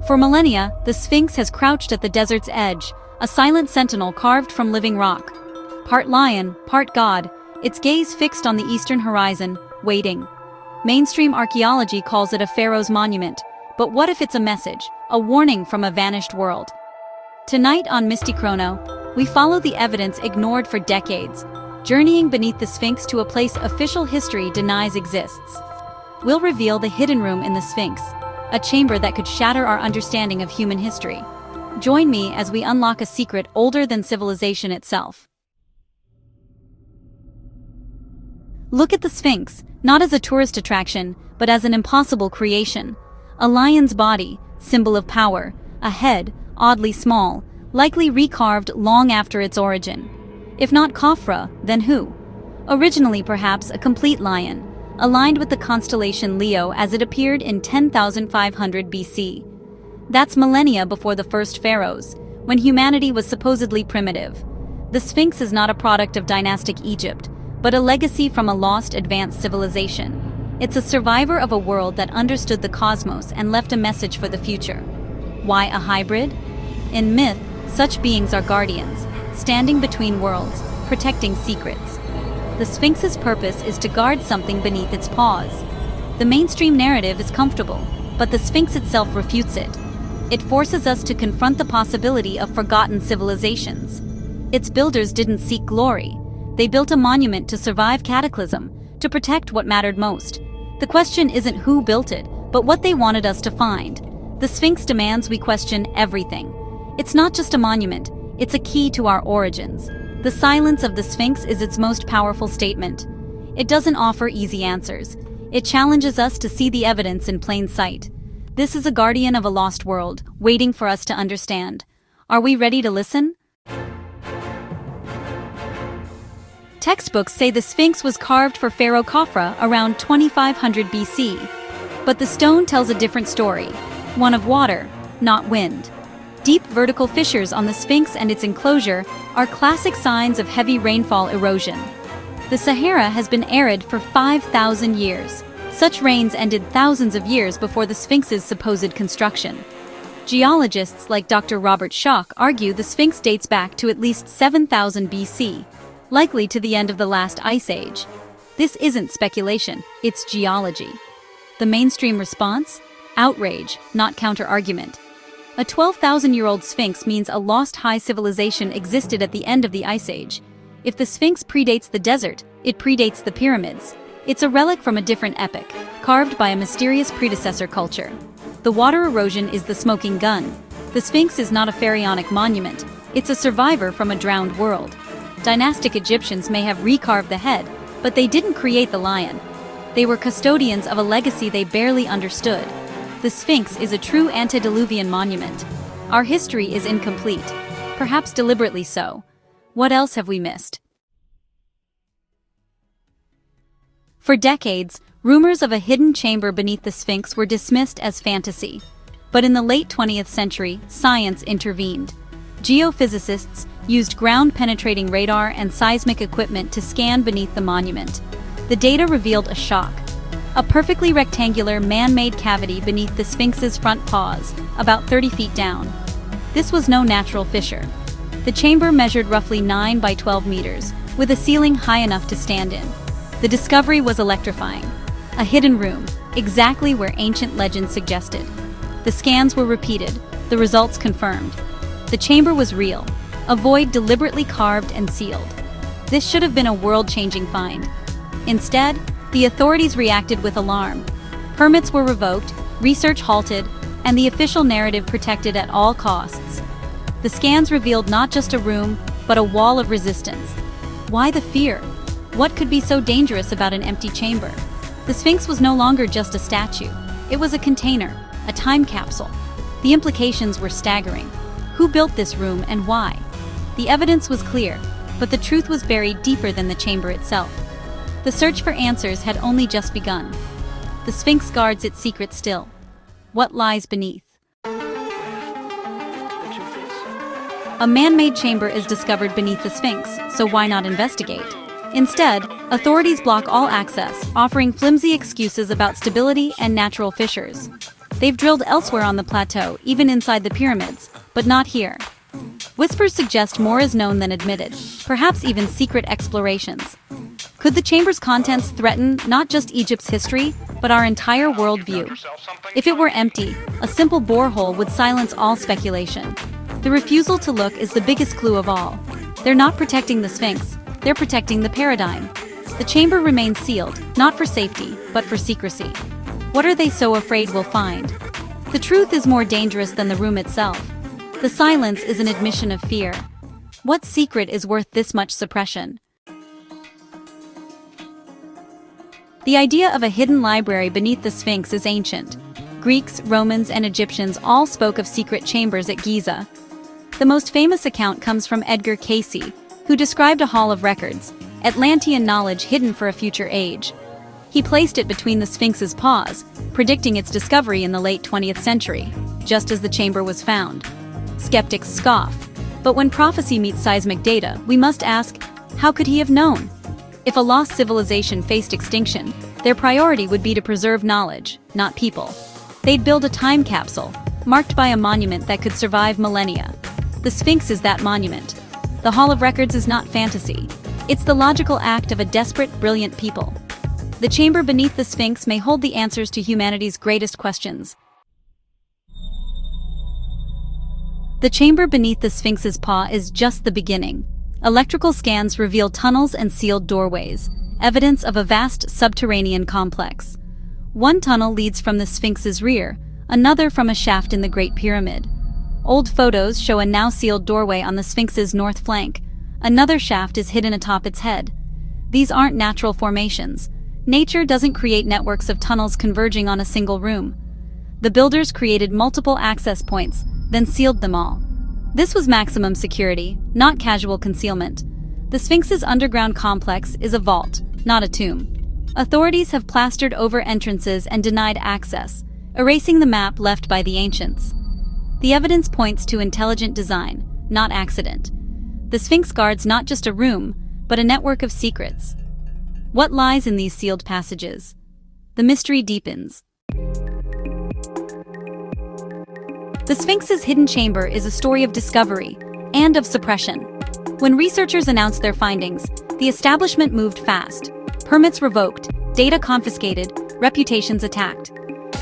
For millennia, the Sphinx has crouched at the desert's edge, a silent sentinel carved from living rock. Part lion, part god, its gaze fixed on the eastern horizon, waiting. Mainstream archaeology calls it a pharaoh's monument, but what if it's a message, a warning from a vanished world? Tonight on MystiChrono, we follow the evidence ignored for decades, journeying beneath the Sphinx to a place official history denies exists. We'll reveal the hidden room in the Sphinx, a chamber that could shatter our understanding of human history. Join me as we unlock a secret older than civilization itself. Look at the Sphinx, not as a tourist attraction, but as an impossible creation. A lion's body, symbol of power, a head, oddly small, likely recarved long after its origin. If not Khafra, then who? Originally perhaps a complete lion, aligned with the constellation Leo as it appeared in 10,500 BC. That's millennia before the first pharaohs, when humanity was supposedly primitive. The Sphinx is not a product of dynastic Egypt, but a legacy from a lost advanced civilization. It's a survivor of a world that understood the cosmos and left a message for the future. Why a hybrid? In myth, such beings are guardians, standing between worlds, protecting secrets. The Sphinx's purpose is to guard something beneath its paws. The mainstream narrative is comfortable, but the Sphinx itself refutes it. It forces us to confront the possibility of forgotten civilizations. Its builders didn't seek glory. They built a monument to survive cataclysm, to protect what mattered most. The question isn't who built it, but what they wanted us to find. The Sphinx demands we question everything. It's not just a monument, it's a key to our origins. The silence of the Sphinx is its most powerful statement. It doesn't offer easy answers. It challenges us to see the evidence in plain sight. This is a guardian of a lost world, waiting for us to understand. Are we ready to listen? Textbooks say the Sphinx was carved for Pharaoh Khafra around 2500 BC. But the stone tells a different story, one of water, not wind. Deep vertical fissures on the Sphinx and its enclosure are classic signs of heavy rainfall erosion. The Sahara has been arid for 5,000 years. Such rains ended thousands of years before the Sphinx's supposed construction. Geologists like Dr. Robert Schoch argue the Sphinx dates back to at least 7,000 BC, likely to the end of the last ice age. This isn't speculation, it's geology. The mainstream response? Outrage, not counter-argument. A 12,000-year-old Sphinx means a lost high civilization existed at the end of the Ice Age. If the Sphinx predates the desert, it predates the pyramids. It's a relic from a different epoch, carved by a mysterious predecessor culture. The water erosion is the smoking gun. The Sphinx is not a pharaonic monument, it's a survivor from a drowned world. Dynastic Egyptians may have recarved the head, but they didn't create the lion. They were custodians of a legacy they barely understood. The Sphinx is a true antediluvian monument. Our history is incomplete, perhaps deliberately so. What else have we missed? For decades, rumors of a hidden chamber beneath the Sphinx were dismissed as fantasy. But in the late 20th century, science intervened. Geophysicists used ground-penetrating radar and seismic equipment to scan beneath the monument. The data revealed a shock. A perfectly rectangular man-made cavity beneath the Sphinx's front paws, about 30 feet down. This was no natural fissure. The chamber measured roughly 9 by 12 meters, with a ceiling high enough to stand in. The discovery was electrifying. A hidden room, exactly where ancient legends suggested. The scans were repeated, the results confirmed. The chamber was real, a void deliberately carved and sealed. This should have been a world-changing find. Instead, the authorities reacted with alarm. Permits were revoked, research halted, and the official narrative protected at all costs. The scans revealed not just a room, but a wall of resistance. Why the fear? What could be so dangerous about an empty chamber? The Sphinx was no longer just a statue. It was a container, a time capsule. The implications were staggering. Who built this room and why? The evidence was clear, but the truth was buried deeper than the chamber itself. The search for answers had only just begun. The Sphinx guards its secret still. What lies beneath? A man-made chamber is discovered beneath the Sphinx, so why not investigate? Instead, authorities block all access, offering flimsy excuses about stability and natural fissures. They've drilled elsewhere on the plateau, even inside the pyramids, but not here. Whispers suggest more is known than admitted, perhaps even secret explorations. Could the chamber's contents threaten not just Egypt's history, but our entire worldview? If it were empty, a simple borehole would silence all speculation. The refusal to look is the biggest clue of all. They're not protecting the Sphinx, they're protecting the paradigm. The chamber remains sealed, not for safety, but for secrecy. What are they so afraid we'll find? The truth is more dangerous than the room itself. The silence is an admission of fear. What secret is worth this much suppression? The idea of a hidden library beneath the Sphinx is ancient. Greeks, Romans, and Egyptians all spoke of secret chambers at Giza. The most famous account comes from Edgar Cayce, who described a hall of records, Atlantean knowledge hidden for a future age. He placed it between the Sphinx's paws, predicting its discovery in the late 20th century, just as the chamber was found. Skeptics scoff. But when prophecy meets seismic data, we must ask, how could he have known? If a lost civilization faced extinction, their priority would be to preserve knowledge, not people. They'd build a time capsule, marked by a monument that could survive millennia. The Sphinx is that monument. The Hall of Records is not fantasy. It's the logical act of a desperate, brilliant people. The chamber beneath the Sphinx may hold the answers to humanity's greatest questions. The chamber beneath the Sphinx's paw is just the beginning. Electrical scans reveal tunnels and sealed doorways, evidence of a vast subterranean complex. One tunnel leads from the Sphinx's rear, another from a shaft in the Great Pyramid. Old photos show a now sealed doorway on the Sphinx's north flank. Another shaft is hidden atop its head. These aren't natural formations. Nature doesn't create networks of tunnels converging on a single room. The builders created multiple access points, then sealed them all. This was maximum security, not casual concealment. The Sphinx's underground complex is a vault, not a tomb. Authorities have plastered over entrances and denied access, erasing the map left by the ancients. The evidence points to intelligent design, not accident. The Sphinx guards not just a room, but a network of secrets. What lies in these sealed passages? The mystery deepens. The Sphinx's hidden chamber is a story of discovery and of suppression. When researchers announced their findings, the establishment moved fast. Permits revoked, data confiscated, reputations attacked.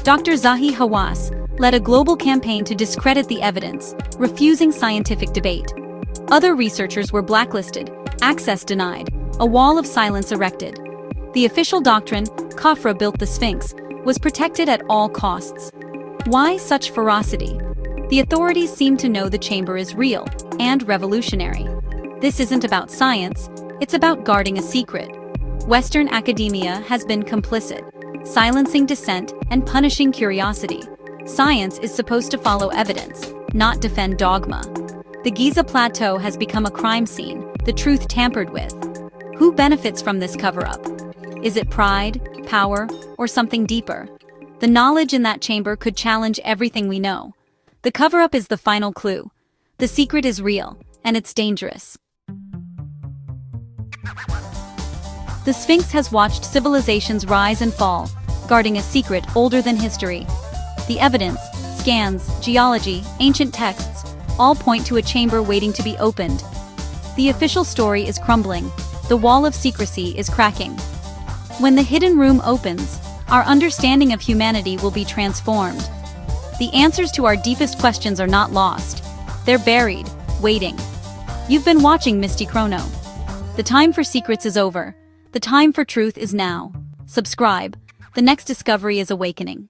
Dr. Zahi Hawass led a global campaign to discredit the evidence, refusing scientific debate. Other researchers were blacklisted, access denied, a wall of silence erected. The official doctrine, Khafra built the Sphinx, was protected at all costs. Why such ferocity? The authorities seem to know the chamber is real and revolutionary. This isn't about science, it's about guarding a secret. Western academia has been complicit, silencing dissent and punishing curiosity. Science is supposed to follow evidence, not defend dogma. The Giza Plateau has become a crime scene, the truth tampered with. Who benefits from this cover-up? Is it pride, power, or something deeper? The knowledge in that chamber could challenge everything we know. The cover-up is the final clue. The secret is real, and it's dangerous. The Sphinx has watched civilizations rise and fall, guarding a secret older than history. The evidence, scans, geology, ancient texts, all point to a chamber waiting to be opened. The official story is crumbling. The wall of secrecy is cracking. When the hidden room opens, our understanding of humanity will be transformed. The answers to our deepest questions are not lost. They're buried, waiting. You've been watching MystiChrono. The time for secrets is over. The time for truth is now. Subscribe. The next discovery is awakening.